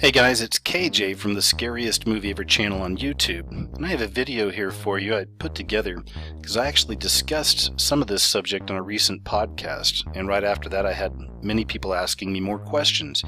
Hey guys, it's KJ from the Scariest Movie Ever channel on YouTube, and I have a video here for you I put together because I actually discussed some of this subject on a recent podcast, and right after that I had many people asking me more questions.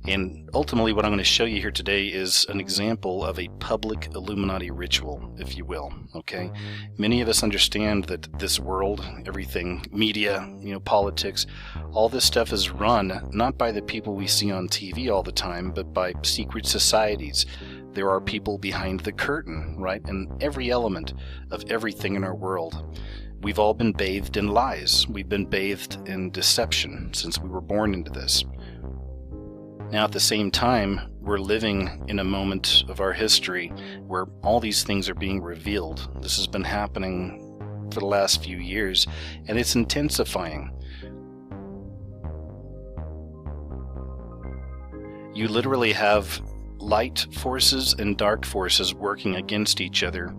And ultimately what I'm going to show you here today is an example of a public Illuminati ritual, if you will, okay? Many of us understand that this world, everything, media, politics, all this stuff is run not by the people we see on TV all the time, but by secret societies. There are people behind the curtain, right? In every element of everything in our world. We've all been bathed in lies. We've been bathed in deception since we were born into this. Now, at the same time, we're living in a moment of our history where all these things are being revealed. This has been happening for the last few years, and it's intensifying. You literally have light forces and dark forces working against each other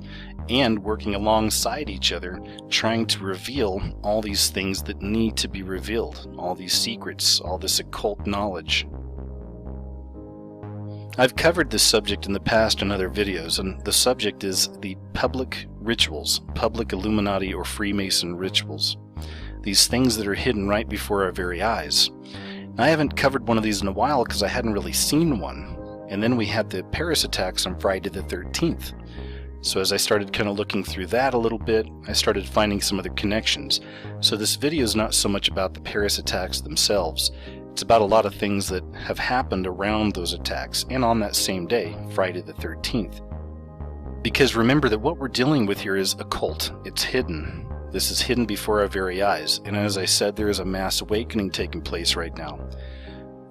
and working alongside each other, trying to reveal all these things that need to be revealed, all these secrets, all this occult knowledge. I've covered this subject in the past in other videos, and the subject is the public rituals, public Illuminati or Freemason rituals. These things that are hidden right before our very eyes. Now, I haven't covered one of these in a while because I hadn't really seen one. And then we had the Paris attacks on Friday the 13th. So as I started kind of looking through that a little bit, I started finding some other connections. So this video is not so much about the Paris attacks themselves. It's about a lot of things that have happened around those attacks and on that same day, Friday the 13th. Because remember that what we're dealing with here is occult. It's hidden. This is hidden before our very eyes. And as I said, there is a mass awakening taking place right now.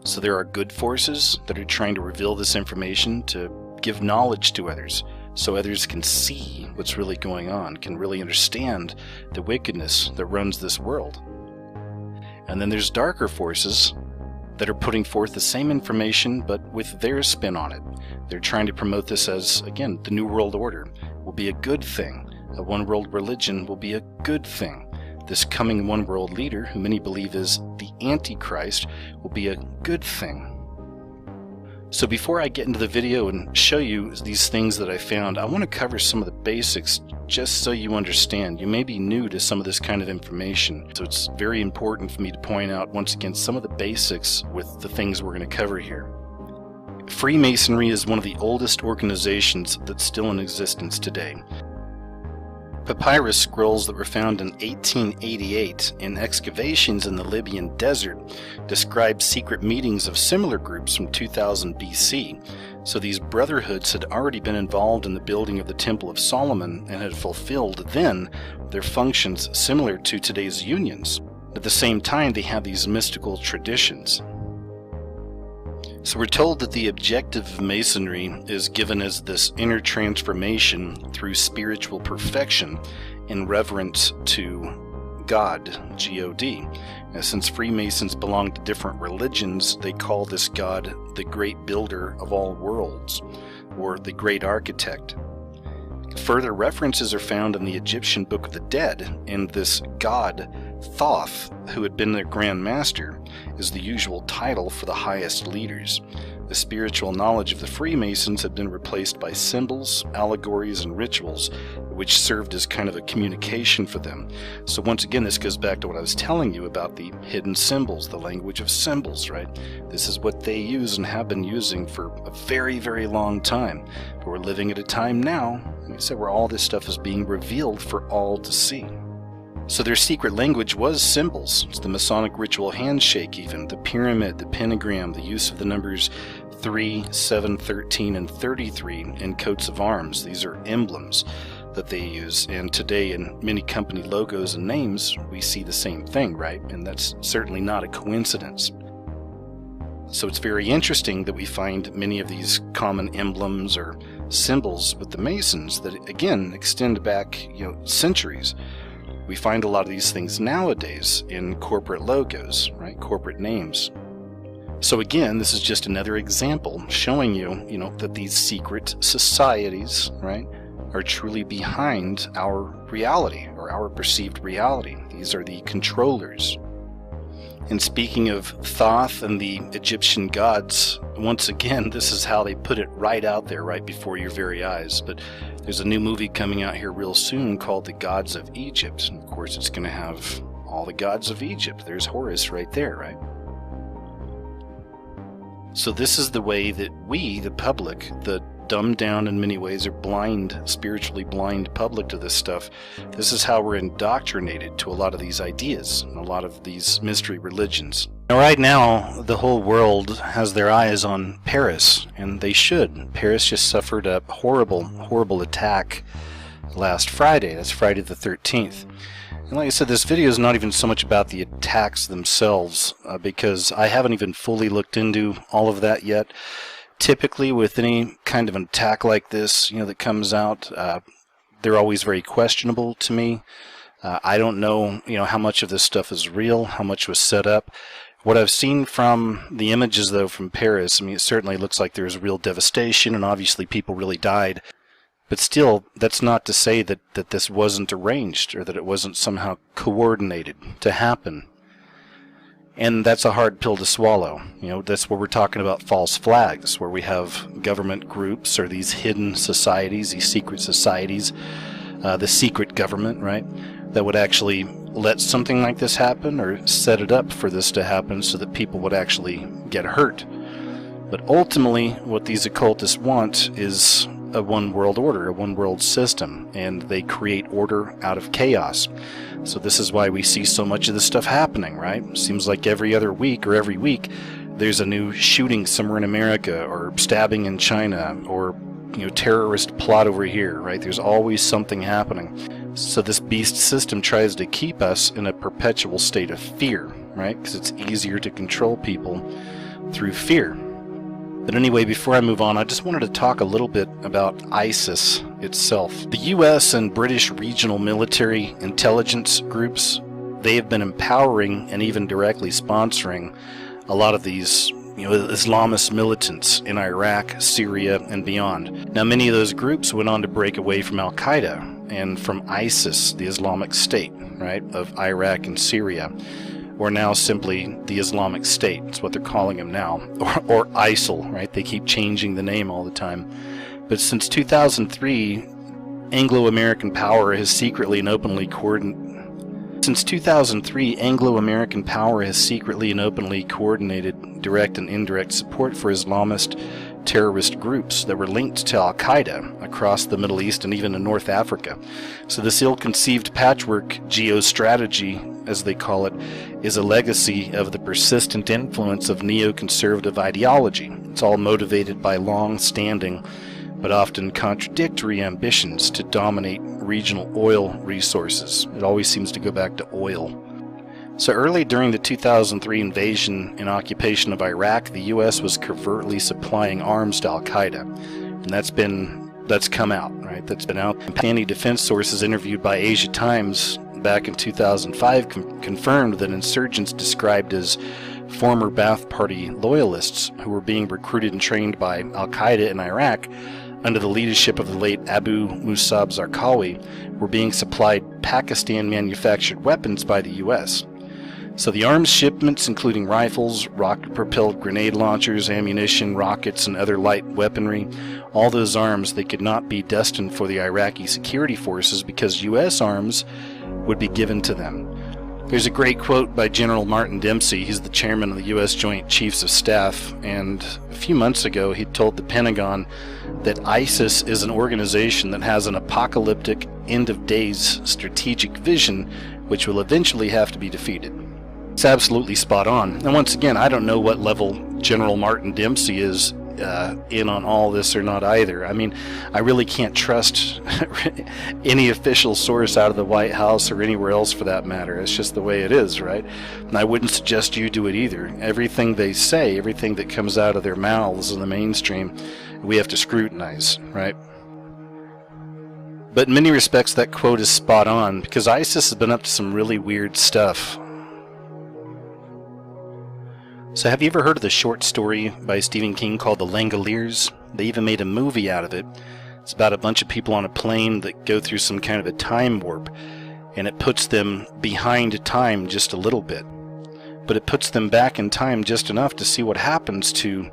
So there are good forces that are trying to reveal this information to give knowledge to others so others can see what's really going on, can really understand the wickedness that runs this world. And then there's darker forces that are putting forth the same information but with their spin on it. They're trying to promote this as, again, the New World Order will be a good thing. A one-world religion will be a good thing. This coming one-world leader, who many believe is the Antichrist, will be a good thing. So before I get into the video and show you these things that I found, I want to cover some of the basics just so you understand. You may be new to some of this kind of information, so it's very important for me to point out once again some of the basics with the things we're going to cover here. Freemasonry is one of the oldest organizations that's still in existence today. Papyrus scrolls that were found in 1888 in excavations in the Libyan desert describe secret meetings of similar groups from 2000 BC. So these brotherhoods had already been involved in the building of the Temple of Solomon and had fulfilled then their functions similar to today's unions. At the same time, they had these mystical traditions. So we're told that the objective of Masonry is given as this inner transformation through spiritual perfection in reverence to God, G-O-D. Now, since Freemasons belong to different religions, they call this God the Great Builder of all worlds, or the Great Architect. Further references are found in the Egyptian Book of the Dead, and this god, Thoth, who had been their Grand Master, is the usual title for the highest leaders. The spiritual knowledge of the Freemasons had been replaced by symbols, allegories, and rituals, which served as kind of a communication for them. So once again, this goes back to what I was telling you about the hidden symbols, the language of symbols, right? This is what they use and have been using for a very, very long time. But we're living at a time now, like I said, where all this stuff is being revealed for all to see. So their secret language was symbols. It's the Masonic ritual handshake even, the pyramid, the pentagram, the use of the numbers 3, 7, 13, and 33 in coats of arms. These are emblems that they use, and today in many company logos and names we see the same thing, right? And that's certainly not a coincidence. So it's very interesting that we find many of these common emblems or symbols with the Masons that again extend back, centuries. We find a lot of these things nowadays in corporate logos, right? Corporate names. So again, this is just another example showing you, that these secret societies, right, are truly behind our reality or our perceived reality. These are the controllers. And speaking of Thoth and the Egyptian gods, once again, this is how they put it right out there, right before your very eyes. But there's a new movie coming out here real soon called The Gods of Egypt. And of course, it's going to have all the gods of Egypt. There's Horus right there, right? So this is the way that we, the public, the dumbed down in many ways or blind, spiritually blind public to this stuff, this is how we're indoctrinated to a lot of these ideas and a lot of these mystery religions. Now, right now, the whole world has their eyes on Paris, and they should. Paris just suffered a horrible, horrible attack last Friday. That's Friday the 13th. And like I said, this video is not even so much about the attacks themselves, because I haven't even fully looked into all of that yet. Typically, with any kind of an attack like this, that comes out, they're always very questionable to me. I don't know, how much of this stuff is real, how much was set up. What I've seen from the images, though, from Paris, it certainly looks like there's real devastation, and obviously people really died. But still, that's not to say that this wasn't arranged, or that it wasn't somehow coordinated to happen. And that's a hard pill to swallow. That's where we're talking about false flags, where we have government groups or these hidden societies, these secret societies, the secret government, right, that would actually let something like this happen or set it up for this to happen so that people would actually get hurt. But ultimately, what these occultists want is a one world order, a one world system, and they create order out of chaos. So this is why we see so much of this stuff happening, right? Seems like every other week or every week there's a new shooting somewhere in America, or stabbing in China, or terrorist plot over here, right? There's always something happening. So this beast system tries to keep us in a perpetual state of fear, right? Because it's easier to control people through fear. But anyway, before I move on, I just wanted to talk a little bit about ISIS itself. The U.S. and British regional military intelligence groups, they have been empowering and even directly sponsoring a lot of these Islamist militants in Iraq, Syria, and beyond. Now, many of those groups went on to break away from Al-Qaeda and from ISIS, the Islamic State, right, of Iraq and Syria, or now simply the Islamic State. That's what they're calling them now, or ISIL, right? They keep changing the name all the time. But since 2003, Anglo-American power has secretly and openly coordinated direct and indirect support for Islamist terrorist groups that were linked to Al-Qaeda across the Middle East and even in North Africa. So this ill-conceived patchwork geostrategy, as they call it, is a legacy of the persistent influence of neoconservative ideology. It's all motivated by long-standing but often contradictory ambitions to dominate regional oil resources. It always seems to go back to oil. So early during the 2003 invasion and occupation of Iraq, the U.S. was covertly supplying arms to Al-Qaeda. And that's come out, right? That's been out. Pakistani defense sources interviewed by Asia Times back in 2005 confirmed that insurgents described as former Ba'ath Party loyalists who were being recruited and trained by Al-Qaeda in Iraq under the leadership of the late Abu Musab Zarqawi were being supplied Pakistan-manufactured weapons by the U.S. So the arms shipments, including rifles, rocket-propelled grenade launchers, ammunition, rockets, and other light weaponry, all those arms, they could not be destined for the Iraqi security forces because U.S. arms would be given to them. There's a great quote by General Martin Dempsey. He's the chairman of the U.S. Joint Chiefs of Staff, and a few months ago he told the Pentagon that ISIS is an organization that has an apocalyptic, end-of-days strategic vision which will eventually have to be defeated. It's absolutely spot on. And once again, I don't know what level General Martin Dempsey is in on all this or not either. I mean, I really can't trust any official source out of the White House or anywhere else for that matter. It's just the way it is, right? And I wouldn't suggest you do it either. Everything they say, everything that comes out of their mouths in the mainstream, we have to scrutinize, right? But in many respects, that quote is spot on, because ISIS has been up to some really weird stuff. So have you ever heard of the short story by Stephen King called The Langoliers? They even made a movie out of it. It's about a bunch of people on a plane that go through some kind of a time warp, and it puts them behind time just a little bit. but it puts them back in time just enough to see what happens to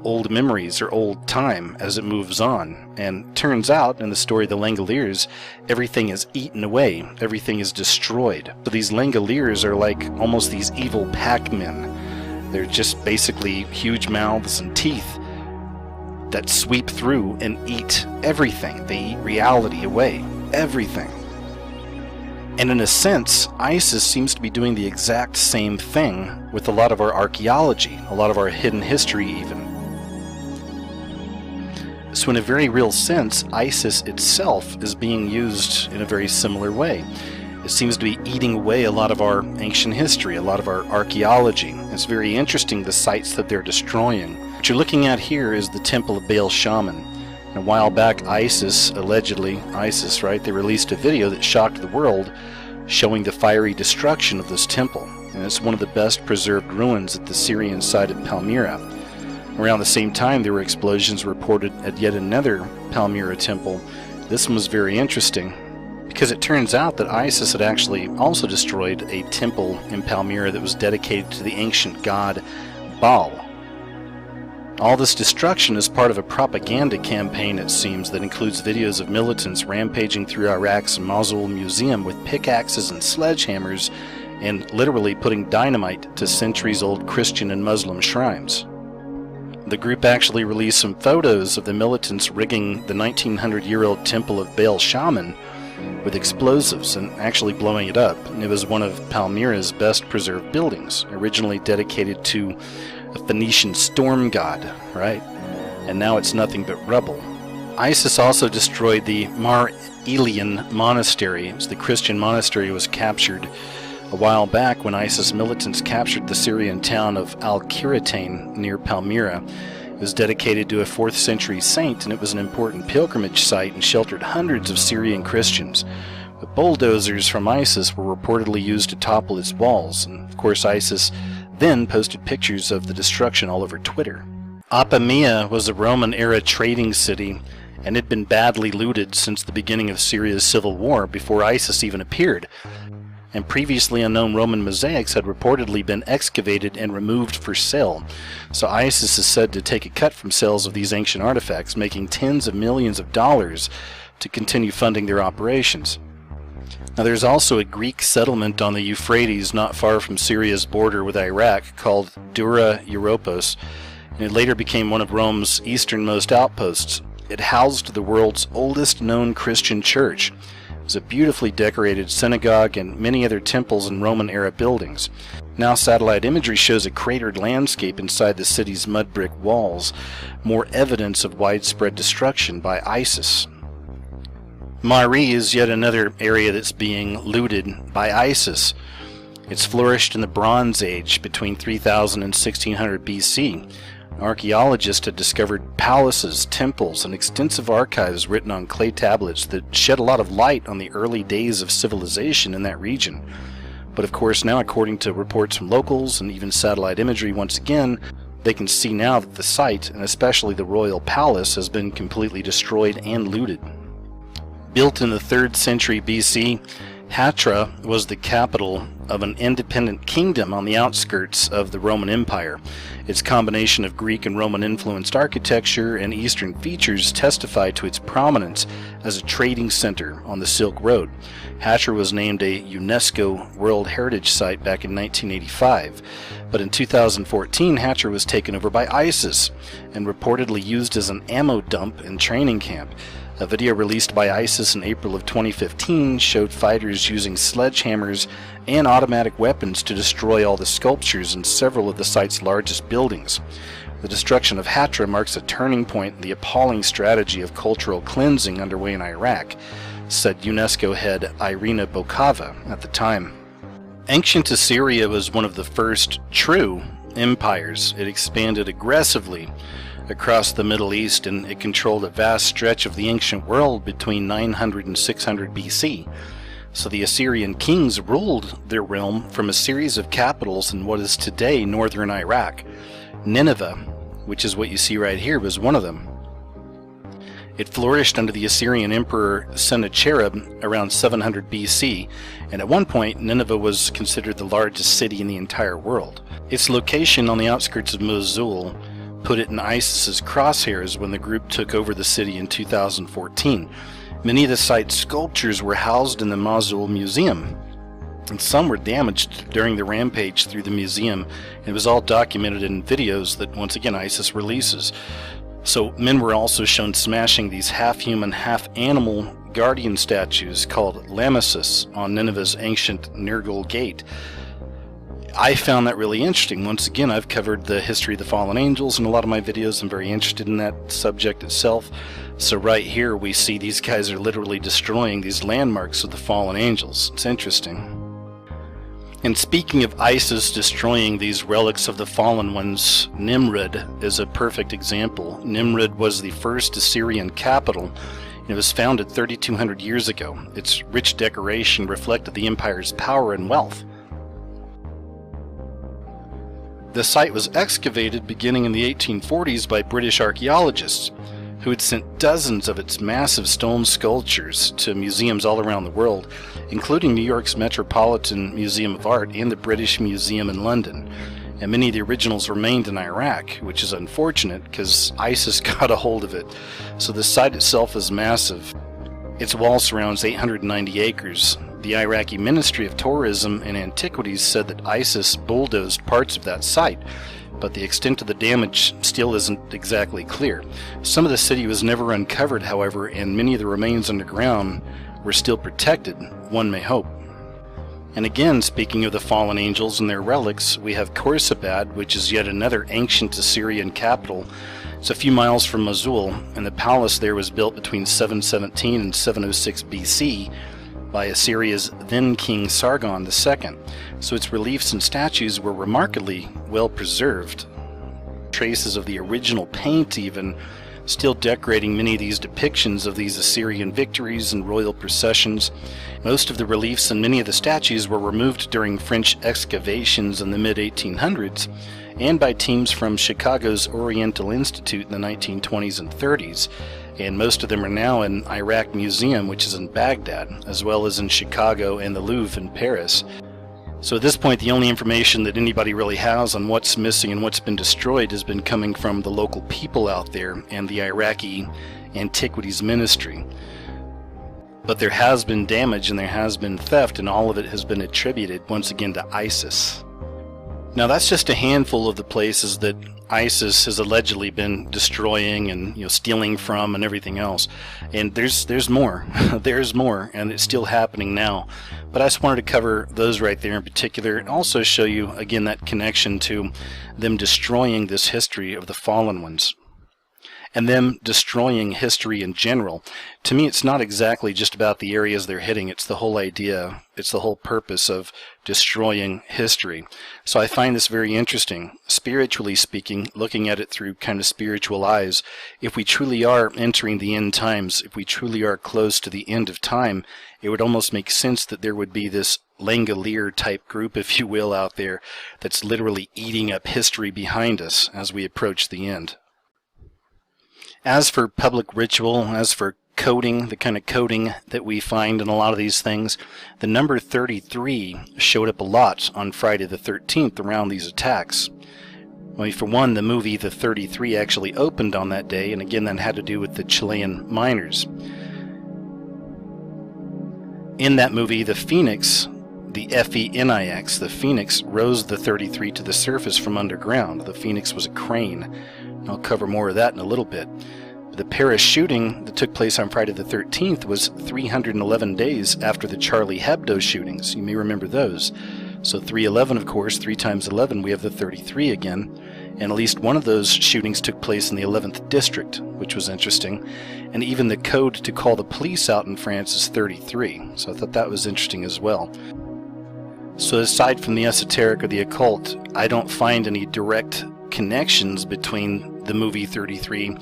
old memories or old time as it moves on. And turns out, in the story of the Langoliers, everything is eaten away, everything is destroyed. So these Langoliers are like almost these evil Pac-Men. They're just basically huge mouths and teeth that sweep through and eat everything. They eat reality away, everything. And in a sense, ISIS seems to be doing the exact same thing with a lot of our archaeology, a lot of our hidden history even. So in a very real sense, ISIS itself is being used in a very similar way. It seems to be eating away a lot of our ancient history, a lot of our archaeology. It's very interesting, the sites that they're destroying. What you're looking at here is the Temple of Baal Shaman. And a while back, ISIS, allegedly, right, they released a video that shocked the world showing the fiery destruction of this temple. And it's one of the best preserved ruins at the Syrian site of Palmyra. Around the same time, there were explosions reported at yet another Palmyra temple. This one was very interesting because it turns out that ISIS had actually also destroyed a temple in Palmyra that was dedicated to the ancient god Baal. All this destruction is part of a propaganda campaign, it seems, that includes videos of militants rampaging through Iraq's Mosul Museum with pickaxes and sledgehammers and literally putting dynamite to centuries-old Christian and Muslim shrines. The group actually released some photos of the militants rigging the 1900-year-old Temple of Baal Shaman with explosives and actually blowing it up. And it was one of Palmyra's best preserved buildings, originally dedicated to a Phoenician storm god, right? And now it's nothing but rubble. ISIS also destroyed the Mar Elian monastery. It was the Christian monastery was captured a while back when ISIS militants captured the Syrian town of Al-Quratain near Palmyra. It was dedicated to a 4th century saint, and it was an important pilgrimage site and sheltered hundreds of Syrian Christians. But bulldozers from ISIS were reportedly used to topple its walls, and of course ISIS then posted pictures of the destruction all over Twitter. Apamea was a Roman-era trading city and had been badly looted since the beginning of Syria's civil war before ISIS even appeared. And previously unknown Roman mosaics had reportedly been excavated and removed for sale. So ISIS is said to take a cut from sales of these ancient artifacts, making tens of millions of dollars to continue funding their operations. Now there's also a Greek settlement on the Euphrates not far from Syria's border with Iraq called Dura Europos, and it later became one of Rome's easternmost outposts. It housed the world's oldest known Christian church. It was a beautifully decorated synagogue and many other temples and Roman-era buildings. Now satellite imagery shows a cratered landscape inside the city's mud brick walls, more evidence of widespread destruction by ISIS. Mari is yet another area that's being looted by ISIS. It's flourished in the Bronze Age between 3000 and 1600 BC. Archaeologists had discovered palaces, temples, and extensive archives written on clay tablets that shed a lot of light on the early days of civilization in that region. But of course now, according to reports from locals and even satellite imagery once again, they can see now that the site, and especially the royal palace, has been completely destroyed and looted. Built in the 3rd century BC, Hatra was the capital of an independent kingdom on the outskirts of the Roman Empire. Its combination of Greek and Roman-influenced architecture and Eastern features testify to its prominence as a trading center on the Silk Road. Hatra was named a UNESCO World Heritage Site back in 1985, but in 2014 Hatra was taken over by ISIS and reportedly used as an ammo dump and training camp. A video released by ISIS in April of 2015 showed fighters using sledgehammers and automatic weapons to destroy all the sculptures in several of the site's largest buildings. The destruction of Hatra marks a turning point in the appalling strategy of cultural cleansing underway in Iraq, said UNESCO head Irina Bokova at the time. Ancient Assyria was one of the first true empires. It expanded aggressively across the Middle East, and it controlled a vast stretch of the ancient world between 900 and 600 BC. So the Assyrian kings ruled their realm from a series of capitals in what is today northern Iraq. Nineveh, which is what you see right here, was one of them. It flourished under the Assyrian Emperor Sennacherib around 700 BC, and at one point Nineveh was considered the largest city in the entire world. Its location on the outskirts of Mosul put it in ISIS's crosshairs when the group took over the city in 2014. Many of the site's sculptures were housed in the Mosul Museum, and some were damaged during the rampage through the museum. It was all documented in videos that, once again, ISIS releases. So men were also shown smashing these half-human, half-animal guardian statues called Lamesis on Nineveh's ancient Nergal Gate. I found that really interesting. Once again, I've covered the history of the fallen angels in a lot of my videos. I'm very interested in that subject itself. So right here we see these guys are literally destroying these landmarks of the fallen angels. It's interesting. And speaking of ISIS destroying these relics of the fallen ones, Nimrud is a perfect example. Nimrud was the first Assyrian capital. It was founded 3,200 years ago. Its rich decoration reflected the empire's power and wealth. The site was excavated beginning in the 1840s by British archaeologists, who had sent dozens of its massive stone sculptures to museums all around the world, including New York's Metropolitan Museum of Art and the British Museum in London. And many of the originals remained in Iraq, which is unfortunate because ISIS got a hold of it. So the site itself is massive. Its wall surrounds 890 acres. The Iraqi Ministry of Tourism and Antiquities said that ISIS bulldozed parts of that site, but the extent of the damage still isn't exactly clear. Some of the city was never uncovered, however, and many of the remains underground were still protected, one may hope. And again, speaking of the fallen angels and their relics, we have Khorsabad, which is yet another ancient Assyrian capital. It's a few miles from Mosul, and the palace there was built between 717 and 706 BC by Assyria's then king Sargon II. So its reliefs and statues were remarkably well preserved. Traces of the original paint even still decorating many of these depictions of these Assyrian victories and royal processions. Most of the reliefs and many of the statues were removed during French excavations in the mid-1800s and by teams from Chicago's Oriental Institute in the 1920s and 30s. And most of them are now in Iraq Museum, which is in Baghdad, as well as in Chicago and the Louvre in Paris. So at this point, the only information that anybody really has on what's missing and what's been destroyed has been coming from the local people out there and the Iraqi Antiquities Ministry. But there has been damage and there has been theft, and all of it has been attributed once again to ISIS. Now that's just a handful of the places that ISIS has allegedly been destroying and stealing from and everything else. And there's more. There's more, and it's still happening now. But I just wanted to cover those right there in particular, and also show you again that connection to them destroying this history of the fallen ones. And them destroying history in general. To me, it's not exactly just about the areas they're hitting. It's the whole idea. It's the whole purpose of destroying history. So I find this very interesting. Spiritually speaking, looking at it through kind of spiritual eyes, if we truly are entering the end times, if we truly are close to the end of time, it would almost make sense that there would be this Langolier type group, if you will, out there that's literally eating up history behind us as we approach the end. As for public ritual, as for coding, the kind of coding that we find in a lot of these things, the number 33 showed up a lot on Friday the 13th around these attacks. Well, for one, the movie The 33 actually opened on that day, and again that had to do with the Chilean miners. In that movie, the Phoenix, the Phoenix, the Phoenix rose the 33 to the surface from underground. The Phoenix was a crane. I'll cover more of that in a little bit. The Paris shooting that took place on Friday the 13th was 311 days after the Charlie Hebdo shootings. You may remember those. So 311, of course, 3 times 11, we have the 33 again. And at least one of those shootings took place in the 11th district, which was interesting. And even the code to call the police out in France is 33. So I thought that was interesting as well. So aside from the esoteric or the occult, I don't find any direct connections between the movie 33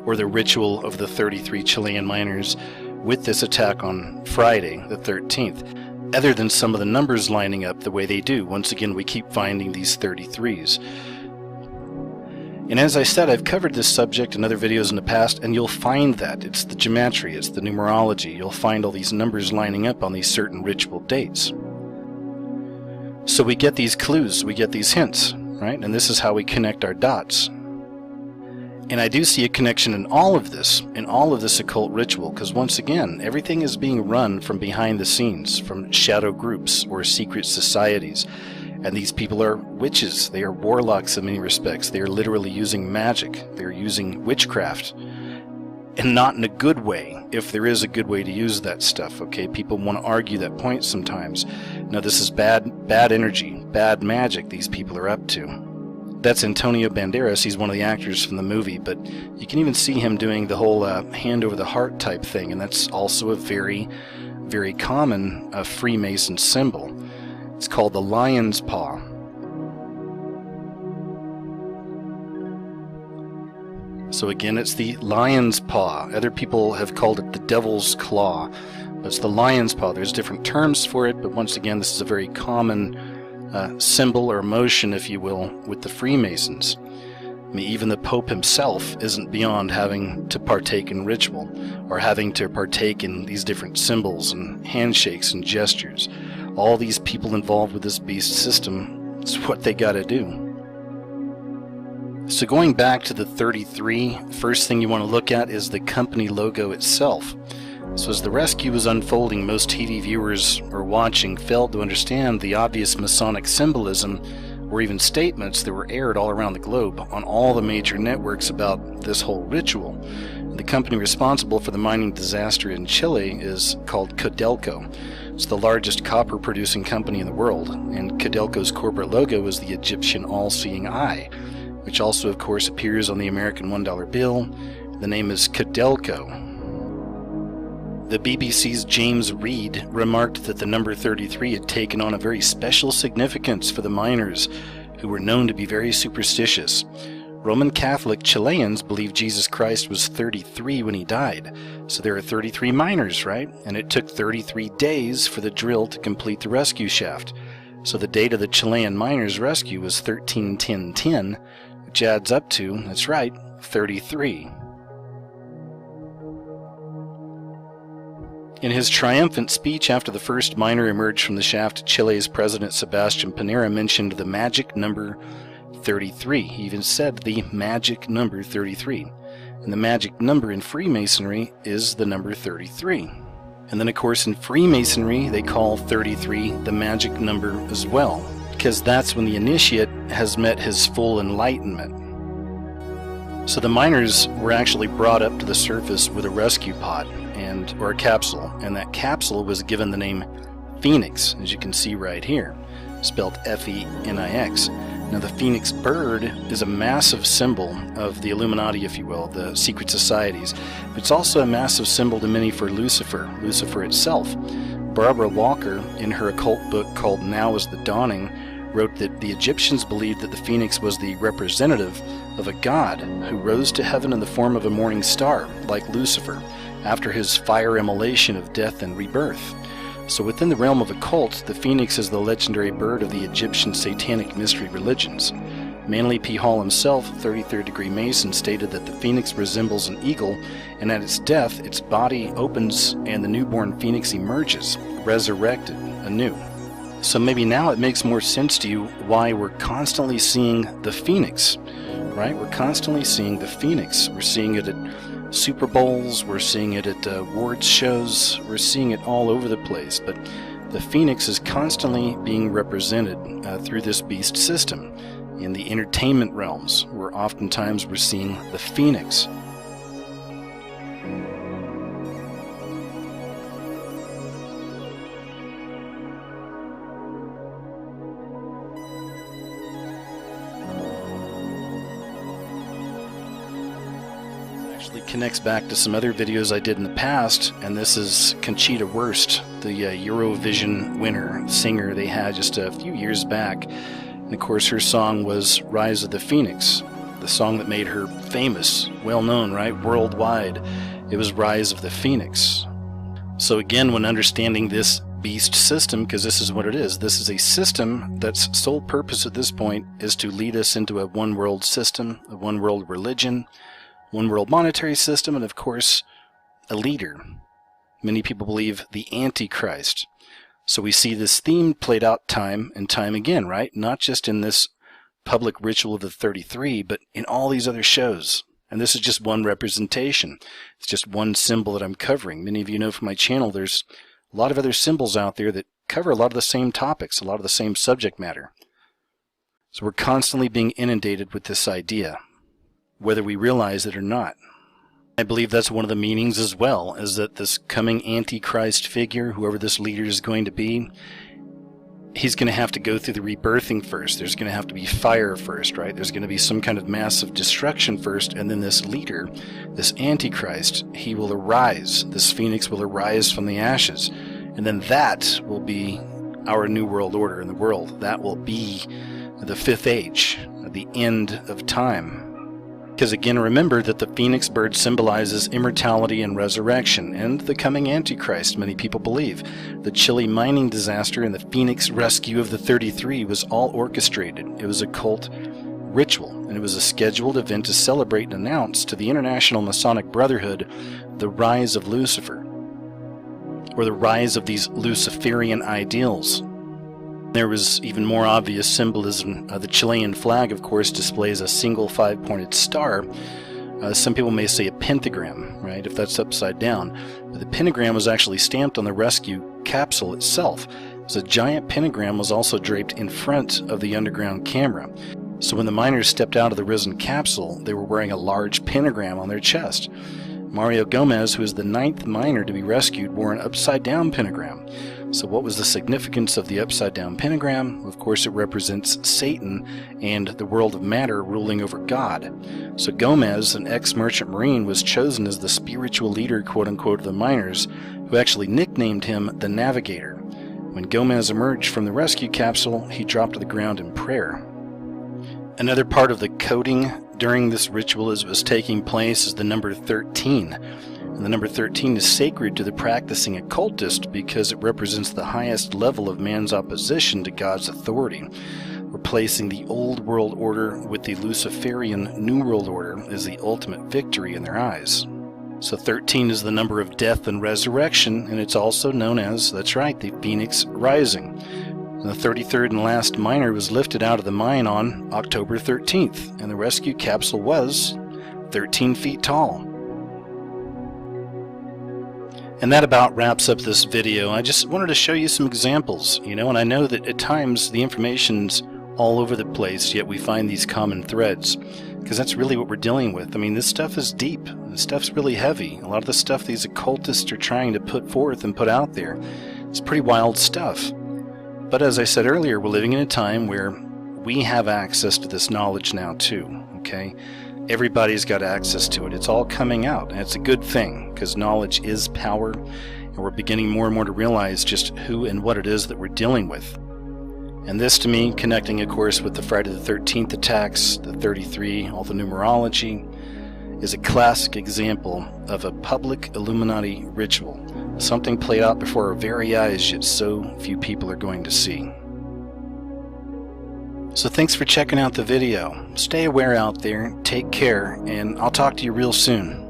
or the ritual of the 33 Chilean miners with this attack on Friday the 13th, other than some of the numbers lining up the way they do. Once again, we keep finding these 33s. And as I said, I've covered this subject in other videos in the past, and you'll find that. It's the gematria, it's the numerology. You'll find all these numbers lining up on these certain ritual dates. So we get these clues, we get these hints, right? And this is how we connect our dots. And I do see a connection in all of this occult ritual, because once again, everything is being run from behind the scenes, from shadow groups or secret societies. And these people are witches. They are warlocks in many respects. They are literally using magic. They're using witchcraft. And not in a good way, if there is a good way to use that stuff, okay? People want to argue that point sometimes. Now, this is bad energy, bad magic these people are up to. That's Antonio Banderas. He's one of the actors from the movie, but you can even see him doing the whole hand over the heart type thing, and that's also a very, very common Freemason symbol. It's called the lion's paw. So again, it's the lion's paw. Other people have called it the devil's claw. But it's the lion's paw. There's different terms for it, but once again, this is a very common symbol or emotion, if you will, with the Freemasons. I mean, even the Pope himself isn't beyond having to partake in ritual, or having to partake in these different symbols and handshakes and gestures. All these people involved with this beast system, it's what they got to do. So going back to the 33, first thing you want to look at is the company logo itself. So as the rescue was unfolding, most TV viewers or watching failed to understand the obvious Masonic symbolism or even statements that were aired all around the globe on all the major networks about this whole ritual. The company responsible for the mining disaster in Chile is called Codelco. It's the largest copper-producing company in the world, and Codelco's corporate logo is the Egyptian all-seeing eye, which also, of course, appears on the American $1 bill. The name is Codelco. The BBC's James Reed remarked that the number 33 had taken on a very special significance for the miners, who were known to be very superstitious. Roman Catholic Chileans believe Jesus Christ was 33 when he died. So there are 33 miners, right? And it took 33 days for the drill to complete the rescue shaft. So the date of the Chilean miners' rescue was 13/10/10, which adds up to, that's right, 33. In his triumphant speech after the first miner emerged from the shaft, Chile's President Sebastián Piñera mentioned the magic number 33. He even said the magic number 33. And the magic number in Freemasonry is the number 33. And then, of course, in Freemasonry, they call 33 the magic number as well, because that's when the initiate has met his full enlightenment. So the miners were actually brought up to the surface with a rescue pod, or a capsule, and that capsule was given the name Phoenix, as you can see right here, spelled F-E-N-I-X. Now the Phoenix bird is a massive symbol of the Illuminati, if you will, the secret societies. It's also a massive symbol to many for Lucifer itself. Barbara Walker, in her occult book called Now is the Dawning, wrote that the Egyptians believed that the phoenix was the representative of a god who rose to heaven in the form of a morning star, like Lucifer, after his fire immolation of death and rebirth. So within the realm of occult, the phoenix is the legendary bird of the Egyptian satanic mystery religions. Manly P. Hall himself, 33rd degree Mason, stated that the phoenix resembles an eagle, and at its death, its body opens and the newborn phoenix emerges, resurrected anew. So maybe now it makes more sense to you why we're constantly seeing the phoenix, right? We're constantly seeing the phoenix. We're seeing it at Super Bowls, we're seeing it at awards shows, we're seeing it all over the place, but the phoenix is constantly being represented through this beast system. In the entertainment realms, where oftentimes we're seeing the phoenix. Connects back to some other videos I did in the past, and this is Conchita Wurst, the Eurovision winner, singer they had just a few years back. And of course her song was Rise of the Phoenix, the song that made her famous, well known, right, worldwide. It was Rise of the Phoenix. So again, when understanding this beast system, because this is what it is. This is a system that's sole purpose at this point is to lead us into a one world system, a one world religion, one world monetary system, and of course a leader. Many people believe the Antichrist. So we see this theme played out time and time again, right? Not just in this public ritual of the 33, but in all these other shows. And this is just one representation. It's just one symbol that I'm covering. Many of you know from my channel there's a lot of other symbols out there that cover a lot of the same topics, a lot of the same subject matter. So we're constantly being inundated with this idea, whether we realize it or not. I believe that's one of the meanings as well, is that this coming Antichrist figure, whoever this leader is going to be, he's going to have to go through the rebirthing first. There's going to have to be fire first, right? There's going to be some kind of massive destruction first, and then this leader, this Antichrist, he will arise. This phoenix will arise from the ashes, and then that will be our new world order in the world. That will be the fifth age, the end of time. Because again, remember that the phoenix bird symbolizes immortality and resurrection, and the coming Antichrist, many people believe. The Chile mining disaster and the phoenix rescue of the 33 was all orchestrated. It was a cult ritual, and it was a scheduled event to celebrate and announce to the International Masonic Brotherhood the rise of Lucifer, or the rise of these Luciferian ideals. There was even more obvious symbolism. The Chilean flag, of course, displays a single five-pointed star. Some people may say a pentagram, right, if that's upside down. But the pentagram was actually stamped on the rescue capsule itself. So a giant pentagram was also draped in front of the underground camera. So when the miners stepped out of the risen capsule, they were wearing a large pentagram on their chest. Mario Gomez, who is the 9th miner to be rescued, wore an upside-down pentagram. So what was the significance of the upside-down pentagram? Of course, it represents Satan and the world of matter ruling over God. So Gomez, an ex-merchant marine, was chosen as the spiritual leader, quote-unquote, of the miners, who actually nicknamed him the Navigator. When Gomez emerged from the rescue capsule, he dropped to the ground in prayer. Another part of the coding during this ritual as it was taking place is the number 13. And the number 13 is sacred to the practicing occultist because it represents the highest level of man's opposition to God's authority, replacing the old world order with the Luciferian new world order is the ultimate victory in their eyes. So 13 is the number of death and resurrection, and it's also known as, that's right, the Phoenix Rising. The 33rd and last miner was lifted out of the mine on October 13th, and the rescue capsule was 13 feet tall. And that about wraps up this video. I just wanted to show you some examples, and I know that at times the information's all over the place, yet we find these common threads, because that's really what we're dealing with. I mean, this stuff is deep. This stuff's really heavy. A lot of the stuff these occultists are trying to put forth and put out there, it's pretty wild stuff. But as I said earlier, we're living in a time where we have access to this knowledge now too, okay? Everybody's got access to it. It's all coming out, and it's a good thing, because knowledge is power, and we're beginning more and more to realize just who and what it is that we're dealing with. And this, to me, connecting, of course, with the Friday the 13th attacks, the 33, all the numerology, is a classic example of a public Illuminati ritual. Something played out before our very eyes, yet so few people are going to see. So thanks for checking out the video. Stay aware out there, take care, and I'll talk to you real soon.